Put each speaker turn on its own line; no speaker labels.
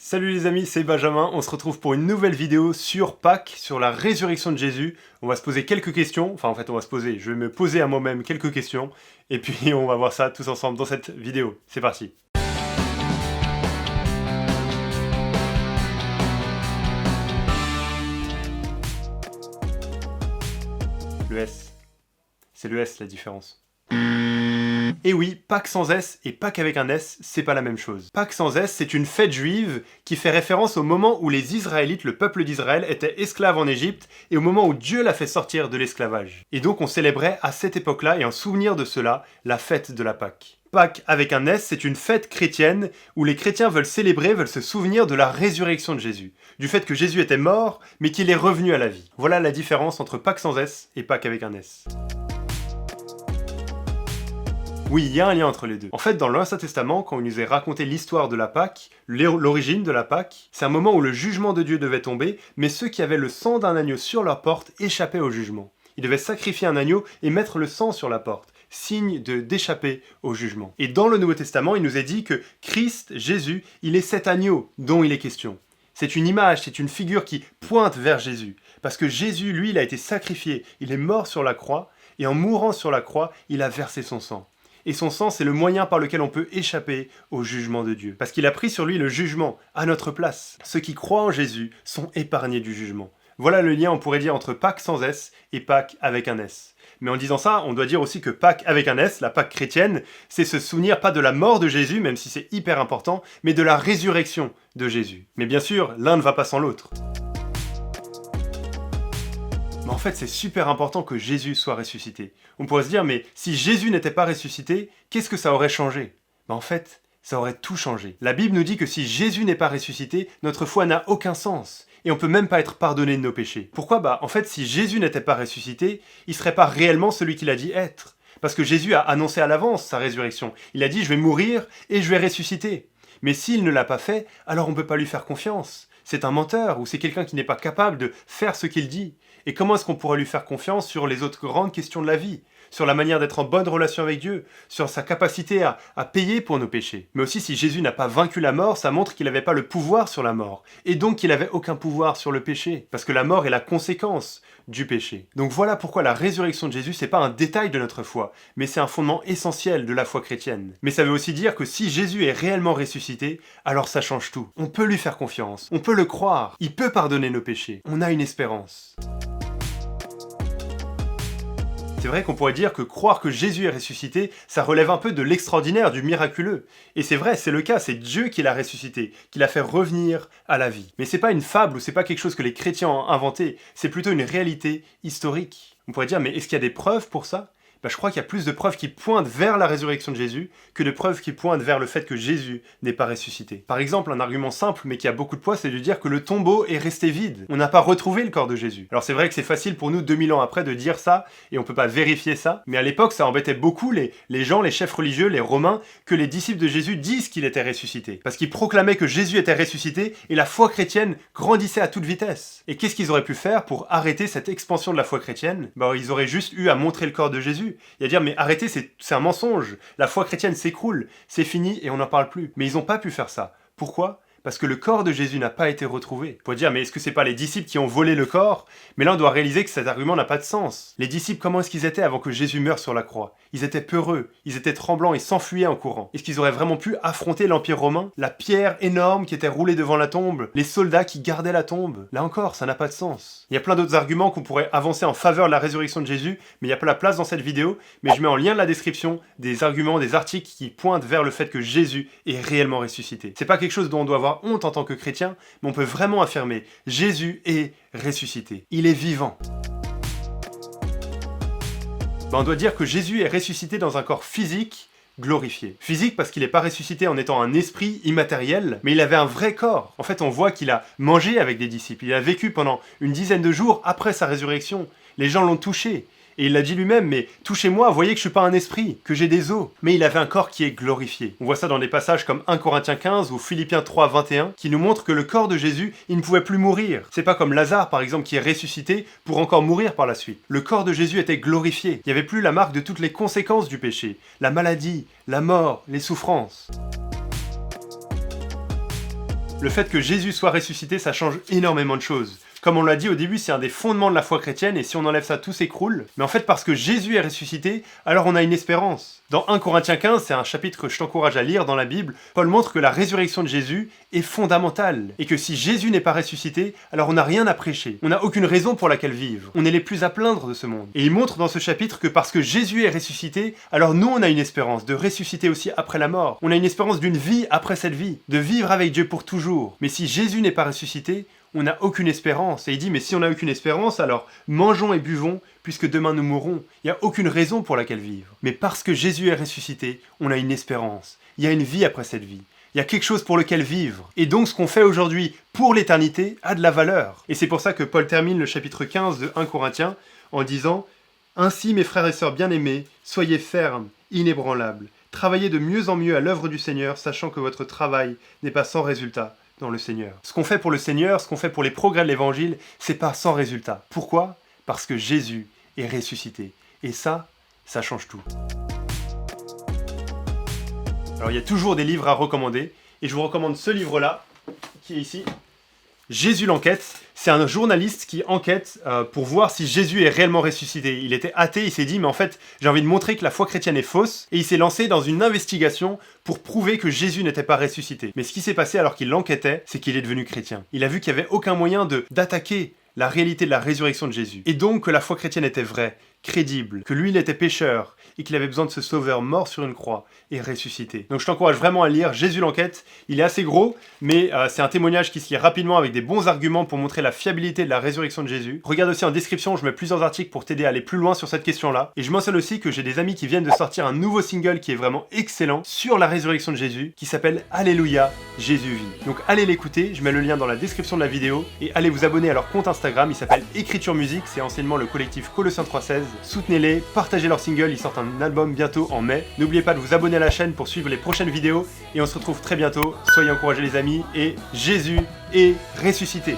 Salut les amis, c'est Benjamin, on se retrouve pour une nouvelle vidéo sur Pâques, sur la résurrection de Jésus. On va se poser quelques questions, je vais me poser à moi-même quelques questions, et puis on va voir ça tous ensemble dans cette vidéo. C'est parti. Le S. C'est le S la différence. Et oui, Pâques sans S et Pâques avec un S, c'est pas la même chose. Pâques sans S, c'est une fête juive qui fait référence au moment où les Israélites, le peuple d'Israël, étaient esclaves en Égypte et au moment où Dieu l'a fait sortir de l'esclavage. Et donc on célébrait à cette époque-là, et en souvenir de cela, la fête de la Pâques. Pâques avec un S, c'est une fête chrétienne où les chrétiens veulent se souvenir de la résurrection de Jésus. Du fait que Jésus était mort, mais qu'il est revenu à la vie. Voilà la différence entre Pâques sans S et Pâques avec un S. Oui, il y a un lien entre les deux. En fait, dans l'Ancien Testament, quand il nous est raconté l'histoire de la Pâque, l'origine de la Pâque, c'est un moment où le jugement de Dieu devait tomber, mais ceux qui avaient le sang d'un agneau sur leur porte échappaient au jugement. Ils devaient sacrifier un agneau et mettre le sang sur la porte, signe d'échapper au jugement. Et dans le Nouveau Testament, il nous est dit que Christ, Jésus, il est cet agneau dont il est question. C'est une image, c'est une figure qui pointe vers Jésus. Parce que Jésus, lui, il a été sacrifié, il est mort sur la croix, et en mourant sur la croix, il a versé son sang. Et son sang, c'est le moyen par lequel on peut échapper au jugement de Dieu. Parce qu'il a pris sur lui le jugement à notre place. Ceux qui croient en Jésus sont épargnés du jugement. Voilà le lien, on pourrait dire, entre Pâques sans S et Pâques avec un S. Mais en disant ça, on doit dire aussi que Pâques avec un S, la Pâques chrétienne, c'est se souvenir pas de la mort de Jésus, même si c'est hyper important, mais de la résurrection de Jésus. Mais bien sûr, l'un ne va pas sans l'autre. Mais en fait, c'est super important que Jésus soit ressuscité. On pourrait se dire, mais si Jésus n'était pas ressuscité, qu'est-ce que ça aurait changé? En fait, ça aurait tout changé. La Bible nous dit que si Jésus n'est pas ressuscité, notre foi n'a aucun sens. Et on peut même pas être pardonné de nos péchés. Pourquoi? En fait, si Jésus n'était pas ressuscité, il serait pas réellement celui qu'il a dit être. Parce que Jésus a annoncé à l'avance sa résurrection. Il a dit, je vais mourir et je vais ressusciter. Mais s'il ne l'a pas fait, alors on ne peut pas lui faire confiance. C'est un menteur ou c'est quelqu'un qui n'est pas capable de faire ce qu'il dit. Et comment est-ce qu'on pourrait lui faire confiance sur les autres grandes questions de la vie? Sur la manière d'être en bonne relation avec Dieu, sur sa capacité à payer pour nos péchés. Mais aussi, si Jésus n'a pas vaincu la mort, ça montre qu'il n'avait pas le pouvoir sur la mort, et donc qu'il n'avait aucun pouvoir sur le péché, parce que la mort est la conséquence du péché. Donc voilà pourquoi la résurrection de Jésus, c'est pas un détail de notre foi, mais c'est un fondement essentiel de la foi chrétienne. Mais ça veut aussi dire que si Jésus est réellement ressuscité, alors ça change tout. On peut lui faire confiance, on peut le croire, il peut pardonner nos péchés, on a une espérance. C'est vrai qu'on pourrait dire que croire que Jésus est ressuscité, ça relève un peu de l'extraordinaire, du miraculeux. Et c'est vrai, c'est le cas, c'est Dieu qui l'a ressuscité, qui l'a fait revenir à la vie. Mais c'est pas une fable ou c'est pas quelque chose que les chrétiens ont inventé, c'est plutôt une réalité historique. On pourrait dire, mais est-ce qu'il y a des preuves pour ça? Je crois qu'il y a plus de preuves qui pointent vers la résurrection de Jésus que de preuves qui pointent vers le fait que Jésus n'est pas ressuscité. Par exemple, un argument simple mais qui a beaucoup de poids, c'est de dire que le tombeau est resté vide. On n'a pas retrouvé le corps de Jésus. Alors c'est vrai que c'est facile pour nous 2000 ans après de dire ça et on peut pas vérifier ça, mais à l'époque ça embêtait beaucoup les gens, les chefs religieux, les Romains, que les disciples de Jésus disent qu'il était ressuscité. Parce qu'ils proclamaient que Jésus était ressuscité et la foi chrétienne grandissait à toute vitesse. Et qu'est-ce qu'ils auraient pu faire pour arrêter cette expansion de la foi chrétienne? Ils auraient juste eu à montrer le corps de Jésus et à dire mais arrêtez, c'est un mensonge, la foi chrétienne s'écroule, c'est fini et on n'en parle plus. Mais ils n'ont pas pu faire ça. Pourquoi? Parce que le corps de Jésus n'a pas été retrouvé. On peut dire, mais est-ce que c'est pas les disciples qui ont volé le corps? Mais là, on doit réaliser que cet argument n'a pas de sens. Les disciples, comment est-ce qu'ils étaient avant que Jésus meure sur la croix? Ils étaient peureux, ils étaient tremblants et s'enfuyaient en courant. Est-ce qu'ils auraient vraiment pu affronter l'Empire romain? La pierre énorme qui était roulée devant la tombe? Les soldats qui gardaient la tombe? Là encore, ça n'a pas de sens. Il y a plein d'autres arguments qu'on pourrait avancer en faveur de la résurrection de Jésus, mais il n'y a pas la place dans cette vidéo. Mais je mets en lien de la description des arguments, des articles qui pointent vers le fait que Jésus est réellement ressuscité. C'est pas quelque chose dont on doit avoir honte en tant que chrétien, mais on peut vraiment affirmer Jésus est ressuscité. Il est vivant. On doit dire que Jésus est ressuscité dans un corps physique glorifié. Physique parce qu'il n'est pas ressuscité en étant un esprit immatériel, mais il avait un vrai corps. En fait, on voit qu'il a mangé avec des disciples. Il a vécu pendant une dizaine de jours après sa résurrection. Les gens l'ont touché. Et il l'a dit lui-même, mais touchez-moi, voyez que je suis pas un esprit, que j'ai des os. Mais il avait un corps qui est glorifié. On voit ça dans des passages comme 1 Corinthiens 15 ou Philippiens 3, 21, qui nous montrent que le corps de Jésus, il ne pouvait plus mourir. C'est pas comme Lazare, par exemple, qui est ressuscité pour encore mourir par la suite. Le corps de Jésus était glorifié. Il n'y avait plus la marque de toutes les conséquences du péché. La maladie, la mort, les souffrances. Le fait que Jésus soit ressuscité, ça change énormément de choses. Comme on l'a dit au début, c'est un des fondements de la foi chrétienne, et si on enlève ça, tout s'écroule. Mais en fait, parce que Jésus est ressuscité, alors on a une espérance. Dans 1 Corinthiens 15, c'est un chapitre que je t'encourage à lire dans la Bible, Paul montre que la résurrection de Jésus est fondamentale, et que si Jésus n'est pas ressuscité, alors on n'a rien à prêcher. On n'a aucune raison pour laquelle vivre. On est les plus à plaindre de ce monde. Et il montre dans ce chapitre que parce que Jésus est ressuscité, alors nous on a une espérance de ressusciter aussi après la mort. On a une espérance d'une vie après cette vie, de vivre avec Dieu pour toujours. Mais si Jésus n'est pas ressuscité, on n'a aucune espérance. Et il dit, mais si on n'a aucune espérance, alors mangeons et buvons, puisque demain nous mourrons. Il n'y a aucune raison pour laquelle vivre. Mais parce que Jésus est ressuscité, on a une espérance. Il y a une vie après cette vie. Il y a quelque chose pour lequel vivre. Et donc ce qu'on fait aujourd'hui pour l'éternité a de la valeur. Et c'est pour ça que Paul termine le chapitre 15 de 1 Corinthiens en disant « Ainsi, mes frères et sœurs bien-aimés, soyez fermes, inébranlables. Travaillez de mieux en mieux à l'œuvre du Seigneur, sachant que votre travail n'est pas sans résultat. » Dans le Seigneur. Ce qu'on fait pour le Seigneur, ce qu'on fait pour les progrès de l'Évangile, c'est pas sans résultat. Pourquoi ? Parce que Jésus est ressuscité. Et ça change tout. Alors il y a toujours des livres à recommander, et je vous recommande ce livre-là, qui est ici. Jésus l'enquête. C'est un journaliste qui enquête pour voir si Jésus est réellement ressuscité. Il était athée, il s'est dit, mais en fait, j'ai envie de montrer que la foi chrétienne est fausse, et il s'est lancé dans une investigation pour prouver que Jésus n'était pas ressuscité. Mais ce qui s'est passé alors qu'il l'enquêtait, c'est qu'il est devenu chrétien. Il a vu qu'il n'y avait aucun moyen d'attaquer la réalité de la résurrection de Jésus. Et donc que la foi chrétienne était vraie, crédible, que lui il était pécheur, et qu'il avait besoin de ce sauveur mort sur une croix et ressuscité. Donc je t'encourage vraiment à lire Jésus l'enquête. Il est assez gros, mais c'est un témoignage qui se lit rapidement avec des bons arguments pour montrer la fiabilité de la résurrection de Jésus. Regarde aussi en description, je mets plusieurs articles pour t'aider à aller plus loin sur cette question-là. Et je mentionne aussi que j'ai des amis qui viennent de sortir un nouveau single qui est vraiment excellent sur la résurrection de Jésus, qui s'appelle Alléluia, Jésus vit. Donc allez l'écouter, je mets le lien dans la description de la vidéo, et allez vous abonner à leur compte Instagram, il s'appelle Écriture Musique, c'est anciennement le collectif Colossiens 316. Soutenez-les, partagez leur single, ils sortent un album bientôt en mai. N'oubliez pas de vous abonner à la chaîne pour suivre les prochaines vidéos, et on se retrouve très bientôt. Soyez encouragés les amis, et Jésus est ressuscité.